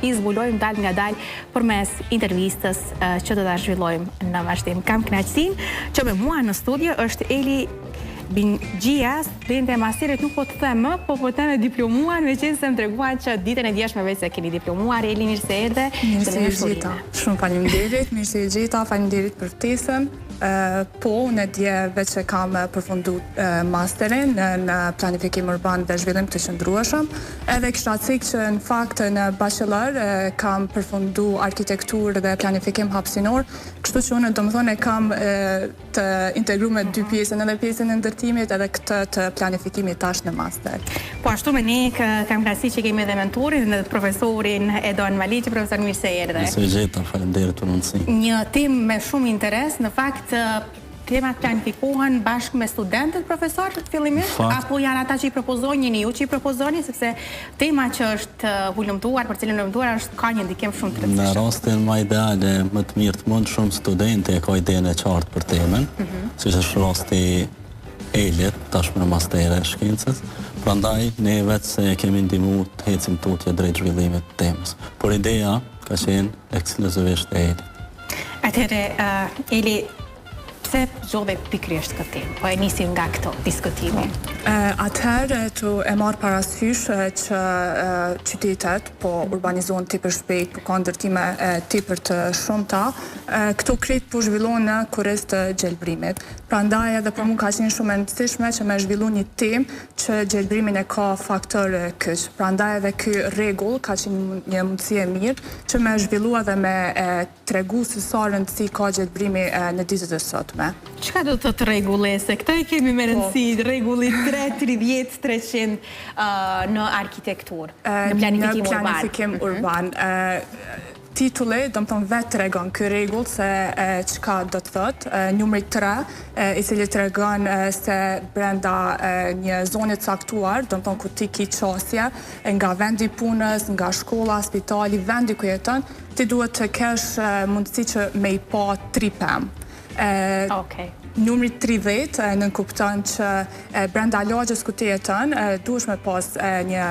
i zbulojmë dal nga dal përmes intervistës që do ta zhvillojmë në vazhdim. Kam kënaqësinë që me mua në studio është Eli Bingjia, studente e masterit, nuk po të them më, po të them e diplomuar, me qenë se më treguan që ditën e djeshme veç se keni diplomuar. Eli, mirë se erdhe. Mirë se gjeta. Shumë faleminderit, mirë se gjeta, faleminderit për ftesën. Po, në dje veç e kam përfundu masterin në planifikim urban dhe zhvillim të qëndrueshëm, edhe kisha cikë që në fakt në bachelor kam përfundu arkitektur dhe planifikim hapësinor, kështu që unë do më thonë e kam të integru me dy pjesën, edhe pjesën e ndërtimit edhe këtë të planifikimit tash në master. Po ashtu me ne kam krasi që kemi edhe mentorin dhe profesorin Edon Maliqi. Profesor, mirë se erdhe. Mirë se gjeta, faleminderit për mundësi. Një temë me shumë interes, në fakt temat planifikohen bashkë me studentët, profesor, fillimisht, apo janë ata që i propozojnë, jeni ju që i propozoni, sepse tema që është hulumtuar, për cilën hulumtuar është ka një ndikim shumë të rëndësishëm. Në rastin më ideale, më të mirë të mund, shumë studente e ka idenë e qartë për temën, siç është rasti Elit, tashmë në mastere e shkencës, prandaj ne vetë se kemi ndihmu të hecim tutje drejt zhvillimit të temës. Por ideja ka qenë ekskluzivisht e Elit. Atëherë, Eli, pse zgjodhe pikërisht këtë temë? Po e nisim nga këto diskutimi. Atëherë të e marrë parasysh që qytetet po urbanizohen tepër shpejt, po ka ndërtime tepër të shumta, këto krejt po zhvillohen në kurriz të gjelbrimit. Prandaj edhe për mua ka qenë shumë e rëndësishme që me zhvillu një temë që gjelbrimin e ka faktor kyç. Prandaj edhe ky rregull ka qenë një mundësi e mirë që me zhvillu edhe me tregu se sa rëndësi ka gjelbrimi në ditët e sotme. Çka do të thotë rregulli? Se këtë e kemi me rëndësi, rregulli 3-30-300 në arkitekturë, në planifikim urban. Titulli, do më thonë vetë të regon kë regull se qka do të thotë, numri 3, i cili të regon se brenda një zonit caktuar, do më thonë ku ti ki qasje, nga vendi punës, nga shkolla, spitali, vendi ku jeton, ti duhet të kesh mundësi që me i pa 3 pemë. Numri 30 nënkupton që brenda lagjës ku ti jeton, duhesh me pas një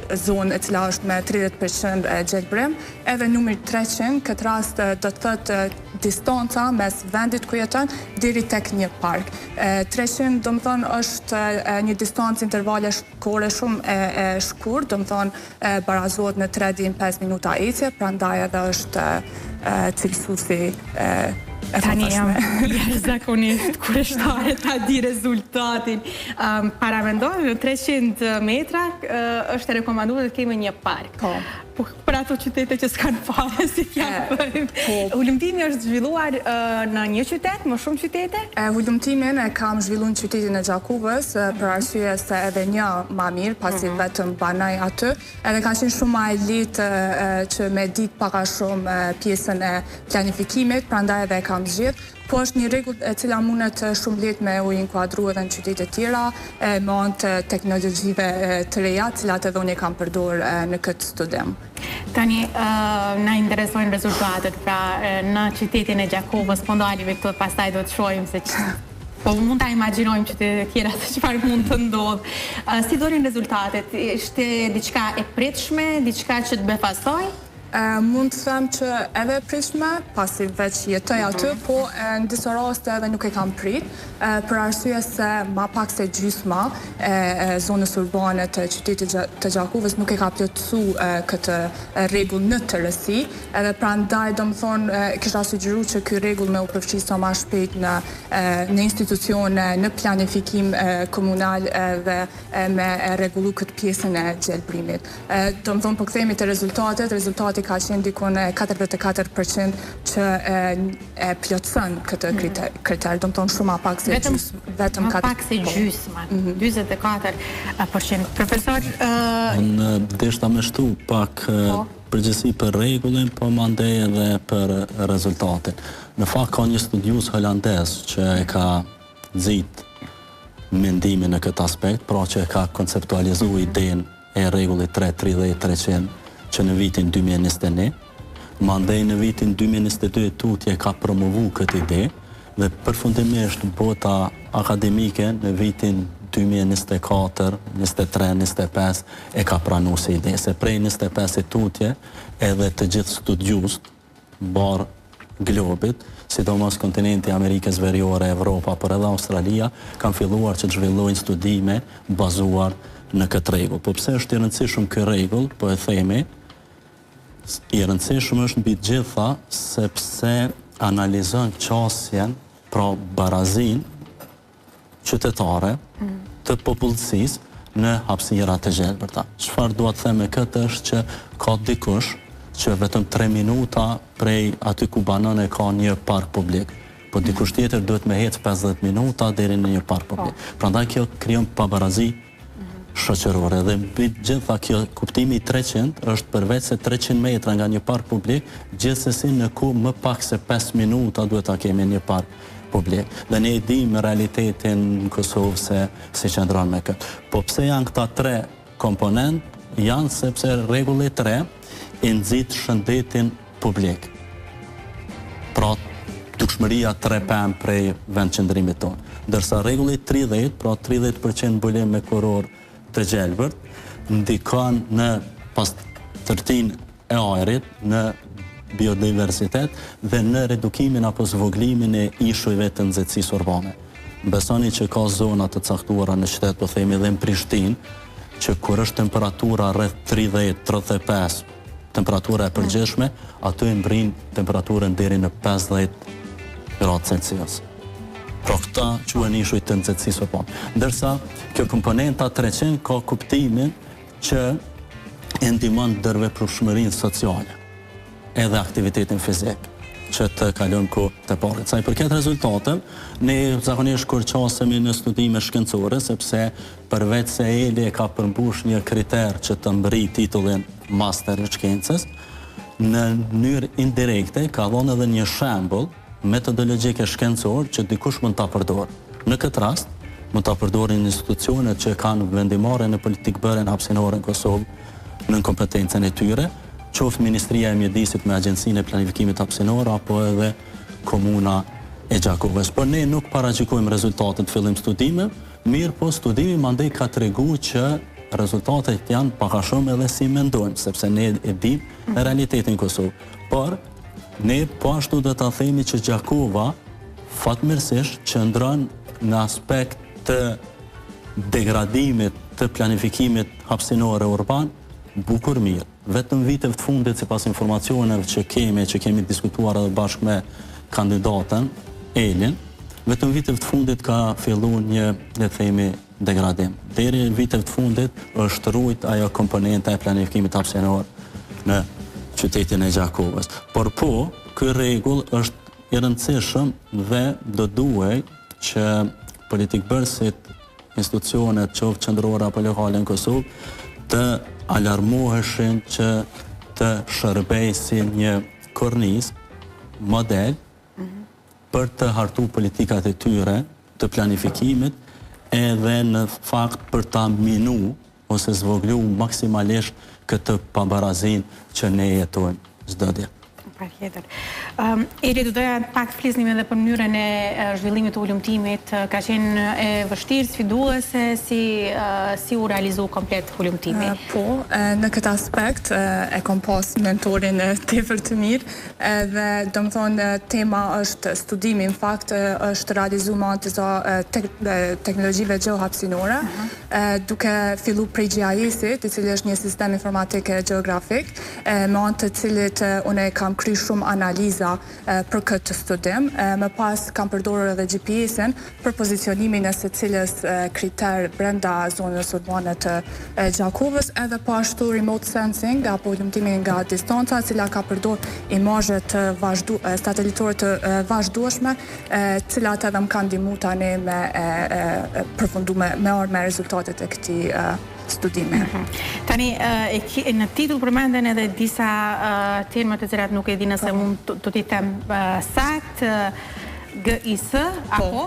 zonë e cila është me 30% gjelbrim, edhe numri 300, këtë rast do të thotë distanca mes vendit ku jeton deri tek një park. 300 do më thonë është një distancë intervale kohore shumë e shkurt, do më thonë barazohet në 3-5 minuta ecje, prandaj edhe është cilësuesi Tani jam jashtëzakonisht kurështare ta di rezultatin. Paramendojmë në 300 metra është rekomanduar të kemi një park. Po për ato qytete që s'kanë fare, si t'japëm. Hulumtimi është zhvilluar në një qytet, më shumë qytete? Hulumtimin e kam zhvillu në qytetin e Gjakuvës, për arsye se edhe një ma mirë, pasi vetëm banaj aty, edhe ka qenë shumë ma e litë që me ditë paka shumë pjesën e planifikimit, prandaj edhe e kam zgjidhur. Po është një rregull e cila mundet shumë lehtë me u inkuadru edhe në qytete tjera, me anë të teknologjive të reja, cilat edhe unë kam përdor në këtë studim. Tani, na interesojnë rezultatet, pra në qytetin e Gjakovës, po ndalimi këto, pastaj do të shohim se po mund ta imagjinojmë qytete tjera se çfarë mund të ndodhë. Si dorin rezultatet? Ishte diçka e pritshme, diçka që të befasoj? Mund të them që edhe e pritshme, pasi veç jetoj aty, po në disa raste edhe nuk e kam prit, për arsye se ma pak se gjysma e zonës urbane të qytetit të Gjakuvës nuk e ka plotësu këtë rregull në tërësi, edhe prandaj do më thonë kisha sugjeru që ky rregull me u përfshi sa ma shpejt në institucione, në planifikim komunal dhe me rregullu këtë pjesën e gjelbrimit. Do më thonë po kthehemi te rezultati ka qenë dikun 44% që e plotëson këtë kriter, do më tonë shumë ma pak se gjysmë. Vetëm ma pak se gjysma, 24%. Profesor? Unë deshta me shtu pak përgjithësi për rregullin, po mandej edhe për rezultatin. Në fakt ka një studius holandez që e ka nxit mendimin në këtë aspekt, pra që e ka konceptualizu idenë e rregullit 3-30-300 që në vitin 2021, mandej në vitin 2022 tutje ka promovu këtë ide dhe përfundimisht bota akademike në vitin 2024, 23, 25 e ka pranu se ide, se prej 25 tutje edhe të gjithë studiust barë globit, sidomos kontinenti Amerikës Veriore, Evropa, për edhe Australia, kanë filluar që të zhvillojnë studime bazuar në këtë rregull. Po pse është i rëndësishëm ky rregull, po e themi, i rëndësishëm është mbi të gjitha sepse analizon qasjen, pra barazin qytetare të popullsisë në hapësira të gjelbërta. Çfarë dua të them me këtë është që ka dikush që vetëm 3 minuta prej aty ku banon e ka një park publik. Po dikush tjetër duhet me hec 50 minuta deri në një park publik. Prandaj kjo krijon pabarazi shoqërore dhe mbi gjitha kjo kuptimi i 300 është përveç se 300 metra nga një park publik, gjithsesi në ku më pak se 5 minuta duhet ta kemi një park publik. Dhe ne e dimë realitetin në Kosovë se qëndron me këtë. Po pse janë këta 3 komponent? Janë sepse rregulli 3 i nxit shëndetin publik. Pra dukshmëria 3 prej vendqëndrimit tonë. Ndërsa rregulli 30, pra 30% mbulim me kuror të gjelbërt, ndikon në pastërtinë e ajrit, në biodiversitet dhe në redukimin apo zvoglimin e ishujve të nxehtësisë urbane. Besoni që ka zona të caktuara në qytet, po themi edhe në Prishtinë, që kur është temperatura rreth 30-35, temperatura e përgjithshme, aty e mbrin temperaturën deri në 50 gradë Celsius. Pra këta quhen ishuj të nxehtësisë urbane. Ndërsa kjo komponenta 300 ka kuptimin që e ndihmon ndërveprueshmërinë sociale edhe aktivitetin fizik që të kalojmë ku të parë. Sa i përket rezultateve, ne zakonisht kur qasemi në studime shkencore, sepse përveç se Eli ka përmbush një kriter që të mbri titullin master i shkencës, në mënyrë indirekte ka dhënë edhe një shembull metodologjike shkencor që dikush mund ta përdorë. Në këtë rast, mund ta përdorin institucionet që kanë vendimare në politikbërjen hapësinore në Kosovë në kompetencën e tyre, qoftë Ministria e Mjedisit me Agjencinë e Planifikimit Hapësinor apo edhe Komuna e Gjakovës. Por ne nuk paraqikojmë rezultatet fillim studime, mirë po studimi mandej ka treguar që rezultatet janë pak a shumë edhe si mendojmë, sepse ne e dimë realitetin në Kosovë. Por ne po ashtu do ta themi që Gjakova fatmirësisht qëndron në aspekt të degradimit të planifikimit hapësinor urban bukur mirë. Vetëm viteve të fundit, sipas informacioneve që kemi diskutuar edhe bashkë me kandidatën Elin, vetëm viteve të fundit ka filluar një, le të themi, degradim. Deri në viteve të fundit është rrujt ajo komponenta e planifikimit hapësinor në qytetin e Gjakovës. Por po, ky rregull është i rëndësishëm dhe do duhej që politikbërësit, institucionet qoftë qendrore apo lokale në Kosovë të alarmoheshin që të shërbesin një kornizë, model, për të hartu politikat e tyre të planifikimit edhe në fakt për ta minu ose zvoglu maksimalisht këtë pabarazin që ne jetojmë çdo ditë. Patjetër. Eli, do doja pak të flisnim edhe për mënyrën e zhvillimit të ulëmtimit. Ka qenë e vështirë, sfiduese, si u realizu komplet ulëmtimi? Po, në këtë aspekt e kom pas mentorin tepër të mirë, dhe do më thonë tema është studimi, në fakt është realizu ma të teknologjive gjeohapësinore, duke fillu prej GIS-it, i cili është një sistem informatike geografik, me anë të cilit une kam kry shumë analiza për këtë studim. Më pas kam përdorur edhe GPS-in për pozicionimin e secilës kriter brenda zonës urbane të Gjakovës, edhe po ashtu remote sensing apo ulëmtimin nga distanca, cila ka përdor imazhe të satelitore të vazhdueshme, cilat edhe më kanë ndihmu tani me përfundu me orë me rezultatet e këtij studime. Tani, në titull përmenden edhe disa terma të cilat nuk e di nëse mund të t'i them sakt, GIS, apo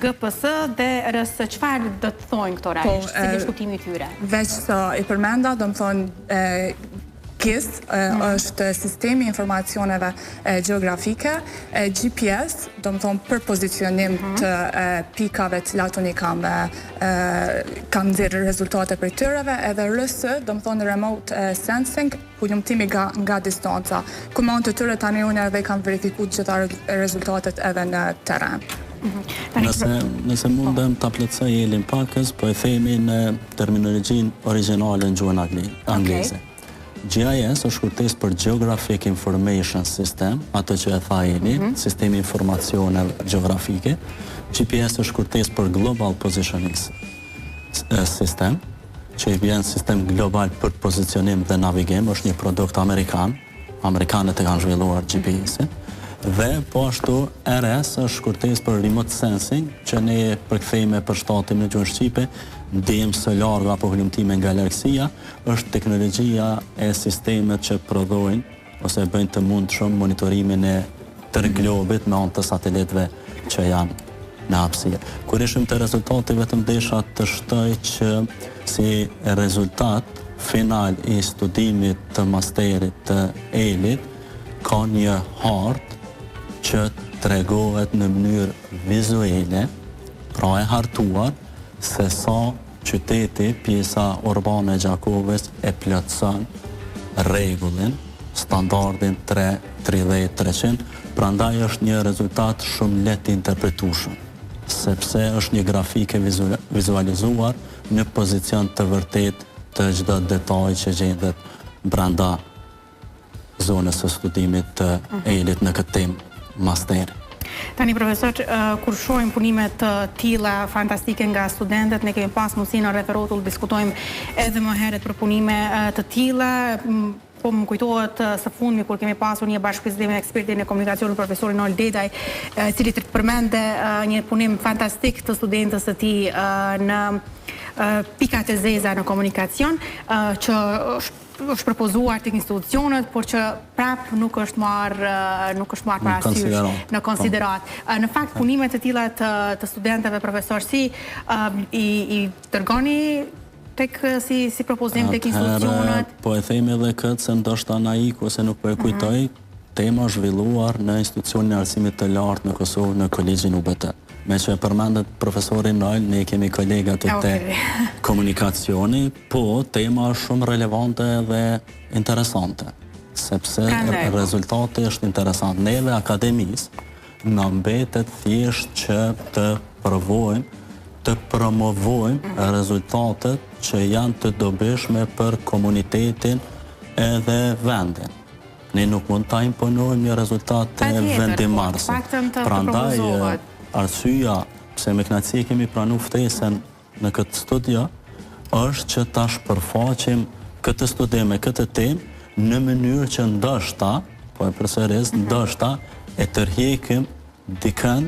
GPS dhe RS, çfarë do të thonë këto realisht, si është kuptimi i tyre? Veç sa i përmenda, do më thonë GIS është sistemi informacioneve gjeografike, GPS, do më thonë për pozicionim të pikave cilat unë kam nxjerrë rezultate për tëreve, edhe RS, do më thonë remote sensing, hulumtimi nga distanca. Komand të tyre tani unë edhe kam verifikuar gjitha rezultatet edhe në terren. Nëse mundem të plotësoj Elin pakës, po e themi në terminologjin originale në gjuhën angleze. GIS është shkurtesë për Geographic Information System, atë që e tha Eli, sistemi informacione gjeografike. GPS është shkurtesë për Global Positioning System, që i vjen sistem global për pozicionim dhe navigim, është një produkt amerikan, amerikanët e kanë zhvilluar GPS-in. Dhe po ashtu RS është shkurtesë për remote sensing, që ne përkthejme për shtatim në gjuhën shqipe, ndihmë së larg apo hulumtime nga largësia, është teknologjia e sistemet që prodhojnë ose bëjnë të mundshëm monitorimin e tërë globit me anë të satelitëve që janë në hapësirë. Kur ishim të rezultati, vetëm desha të shtoj që si rezultat final i studimit të masterit të Elit ka një hartë që tregohet në mënyrë vizuale, pra e hartuar, se sa qyteti, pjesa urbane e Gjakovës e plotëson rregullin, standardin 3-30-300, prandaj është një rezultat shumë lehtë interpretueshëm, sepse është një grafike vizualizuar në pozicion të vërtet të çdo detaj që gjendet brenda zonës së studimit të Elit në këtë temë masteri. Tani, profesor, kur shohim punimet të tilla fantastike nga studentët, ne kemi pas mundësinë në referotull diskutojmë edhe më herët për punime të tilla. Po më kujtohet së fundmi kur kemi pasur një bashkëbisedim me ekspertin e komunikacionit profesorin Ol Dedaj, i cili të përmende një punim fantastik të studentës së tij në pikat e zeza në komunikacion, që është propozuar tek institucionet, por që prap nuk është marrë parasysh në konsiderat. Në fakt, punimet e tilla të studentëve, profesor, si i dërgoni tek si propozim tek institucionet? Po e themi edhe këtë se ndoshta na ik ose nuk po e kujtoj, tema zhvilluar në institucionin e arsimit të lartë në Kosovë në Kolegjin UBT. Me që e përmendet profesorin Nojl, ne kemi kolegat të komunikacioni, po tema është shumë relevante dhe interesante, sepse rezultati është interesant. Neve akademisë në mbetet thjesht që të provojmë, të promovojmë rezultatet që janë të dobishme për komunitetin edhe vendin. Ne nuk mund ta imponojmë një rezultat të vendimarrësit. Prandaj arsyeja pse me kënaqësi kemi pranuar ftesën në këtë studio është që ta shpërfaqim këtë studim me këtë temë në mënyrë që ndoshta, po e përsëris, ndoshta e tërheqim dikën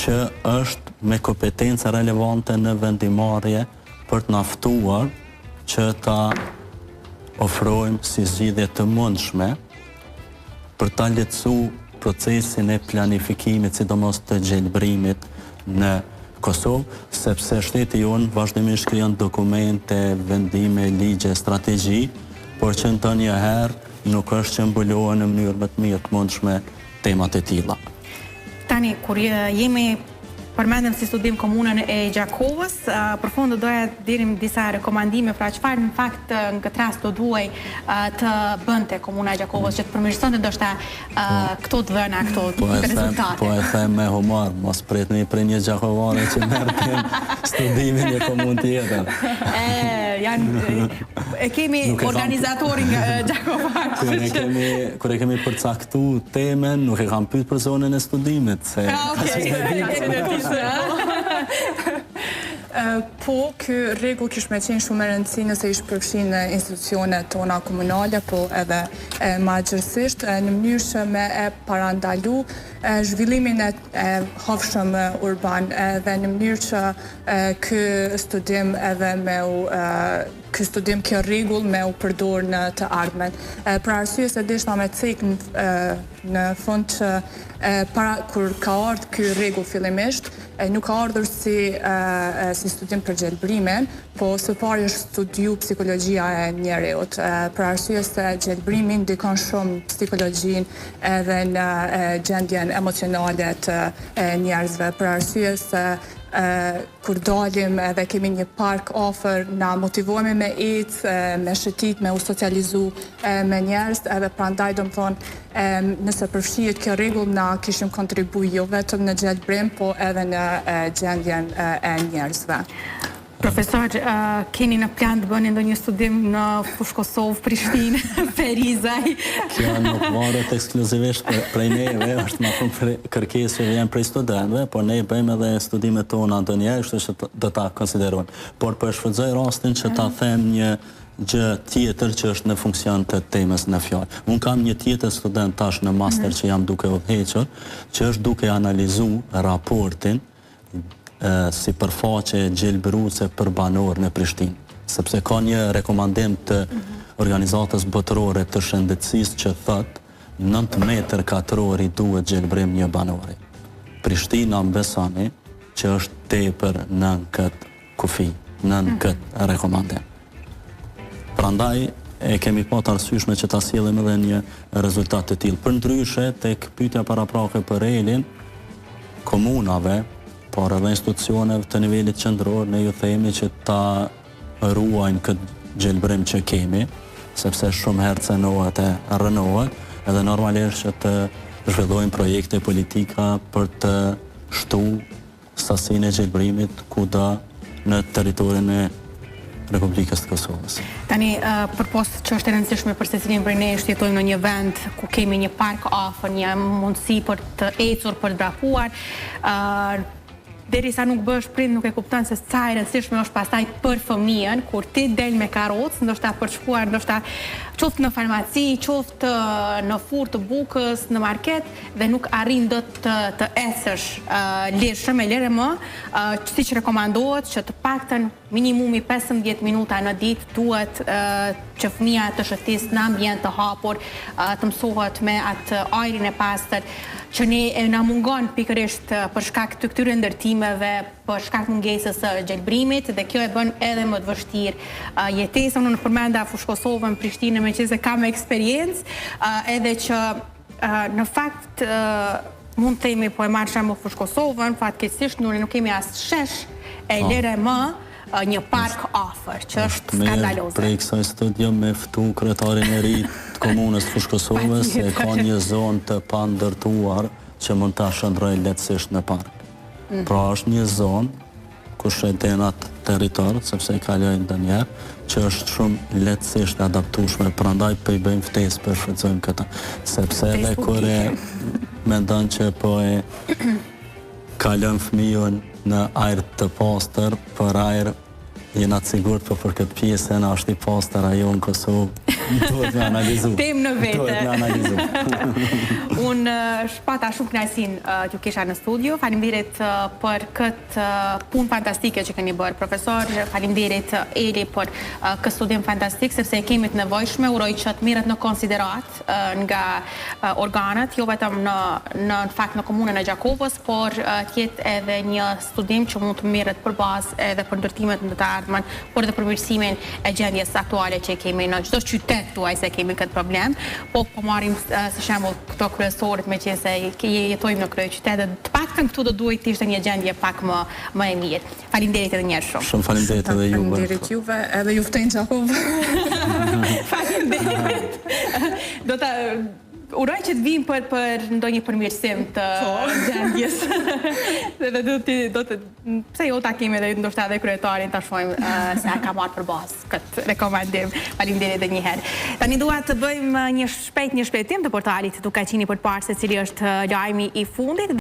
që është me kompetenca relevante në vendimarrje për të na ftuar që ta ofrojmë si zgjidhje të mundshme për ta lehtësuar procesin e planifikimit, sidomos të gjelbrimit në Kosovë, sepse shteti jonë vazhdimisht krijon dokumente, vendime, ligje, strategji, por që ndonjëherë nuk është që mbulohen në mënyrë më të mirë të mundshme temat e tilla. Tani, kur jemi përmendëm si studim komunën e Gjakovës, për fund do doja dirim disa rekomandime, pra çfarë në fakt në këtë rast do duaj të bënte komuna e Gjakovës që të përmirësonte ndoshta këto të dhëna, këto rezultate. Po e them me humor, mos pritni për një gjakovare që merrte studimin e komunë tjetër. E kemi organizatorin Gjakovar. Kur e kemi përcaktuar temen, nuk e kam pyet për zonën e studimit, se Po, ky rregull kish me qenë shumë e rëndësishme nëse ish përfshin në institucionet tona komunale, po edhe ma gjërësisht, në mënyrë që me e parandalu zhvillimin e hofshëm urban, dhe në mënyrë që ky studim edhe me u ky studim kjo rregull me u përdor në të ardhmen. Për arsye se deshta me cek në fund që kur ka ardhur ky rregull fillimisht, nuk ka ardhur si studim për gjelbrimin, po së pari është studiu psikologjia e njeriut, për arsye se gjelbrimi ndikon shumë psikologjinë edhe në gjendjen emocionale të njerëzve, për arsye se kur dalim edhe kemi një park afër, na motivohemi me ecë, me shëtit, me u socializu me njerëz, edhe prandaj do më thonë, nëse përfshihet kjo rregull na kishim kontribuar jo vetëm në gjelbrim, po edhe në gjendjen e njerëzve. Profesor, keni në plan të bëni ndonjë studim në Fushë Kosovë, Prishtinë, Ferizaj? Kjo nuk varet ekskluzivisht prej neve, është ma shumë kërkesë që vjen prej studentëve, por ne bëjmë edhe studimet tona ndonjëherë, kështu që do ta konsiderojmë. Por për shfrytëzoj rastin që ta them një gjë tjetër që është në funksion të temës në fjalë. Unë kam një tjetër student tash në master që jam duke udhëhequr, që është duke analizuar raportin si përfaqe gjelbëruese për banor në Prishtinë, sepse ka një rekomandim të organizatës botërore të shëndetësisë që thot 9 metër katror i duhet gjelbrim një banori. Prishtina mbesoni që është tepër në këtë kufi, në këtë rekomandim. Prandaj e kemi pat arsyeshme që ta sjellim edhe një rezultat të tillë. Përndryshe tek pyetja paraprake për relin komunave, por edhe institucioneve të nivelit qendror, ne ju themi që ta ruajnë këtë gjelbrim që kemi, sepse shumë herë cenohet e rënohet, edhe normalisht që të zhvillojnë projekte politika për të shtu sasinë e gjelbrimit kudo në territorin e Republikës të Kosovës. Tani, për post që është e rëndësishme për secilin prej nesh, jetojmë në një vend ku kemi një park afër, një mundësi për të ecur, për të brapuar, derisa nuk bësh prind, nuk e kupton se sa e rëndësishme është pastaj për fëmijën, kur ti del me karrocë, ndoshta për shkuar, ndoshta qoftë në farmaci, qoftë në furrë të bukës, në market, dhe nuk arrin dot të ecësh lirshëm e lirë më, siç rekomandohet që të paktën minimumi 15 minuta në ditë duhet që fëmia të shëtisë në ambient të hapur, të mësohet me atë ajrin e pastër, që ne na mungon pikërisht për shkak të këtyre ndërtimeve, për shkak mungesës së gjelbrimit, dhe kjo e bën edhe më të vështirë jetesën. Unë përmenda Fushë Kosovën, Prishtinë, meqense kam eksperiencë, edhe që në fakt mund të themi, po e marr shembull Fushë Kosovën, fatkeqësisht nuk kemi as shesh e lirë më një park afër, që është skandaloze. Prej kësaj studio me ftu kryetarin e ri të komunës Fushë Kosovës, se ka një zonë të pandërtuar që mund ta shndrojë lehtësisht në park. Pra është një zonë ku shënden atë territor, sepse e kalojnë ndonjëherë, që është shumë lehtësisht adaptueshme, prandaj po i bëjmë ftesë për shfrytëzojmë këtë, sepse edhe kur e mendon që po e kalon fëmijën në ajër të pastër, për ajër jena të sigurt, për këtë pjesë në është i pastër ajo në Kosovë, duhet me analizu. Tem në vete. Duhet me analizu. Unë shpata shumë kënaqësinë t'ju kisha në studio. Faleminderit për këtë punë fantastike që keni bërë, profesor. Faleminderit Eli për këtë studim fantastik, sepse e kemi të nevojshme. Uroj që të merret në konsiderat nga organet, jo vetëm në fakt në komunën e Gjakovës, por të jetë edhe një studim që mund të merret për bazë edhe për ndërtimet në të ardhmen, por edhe për mirësimin e gjendjes aktuale që kemi në çdo qytet tuaj, se kemi këtë problem, po marrim si shembull këto kryesorët, meqense jetojmë në kryeqytete, të paktën këtu do duhet të ishte një gjendje pak më e mirë. Faleminderit edhe një herë shumë. Shumë faleminderit edhe juve. Faleminderit juve, edhe ju ftejnë Gjakovë. Faleminderit. Do ta uroj që të vim për ndonjë përmirësim të gjendjes. Pse jo ta kemi edhe ndoshta edhe kryetarin ta shohim se a ka marrë për bazë këtë rekomandim. Faleminderit edhe një herë. Tani dua të bëjmë një shpejtim të portalit Duka Qini për të parë se cili është lajmi i fundit.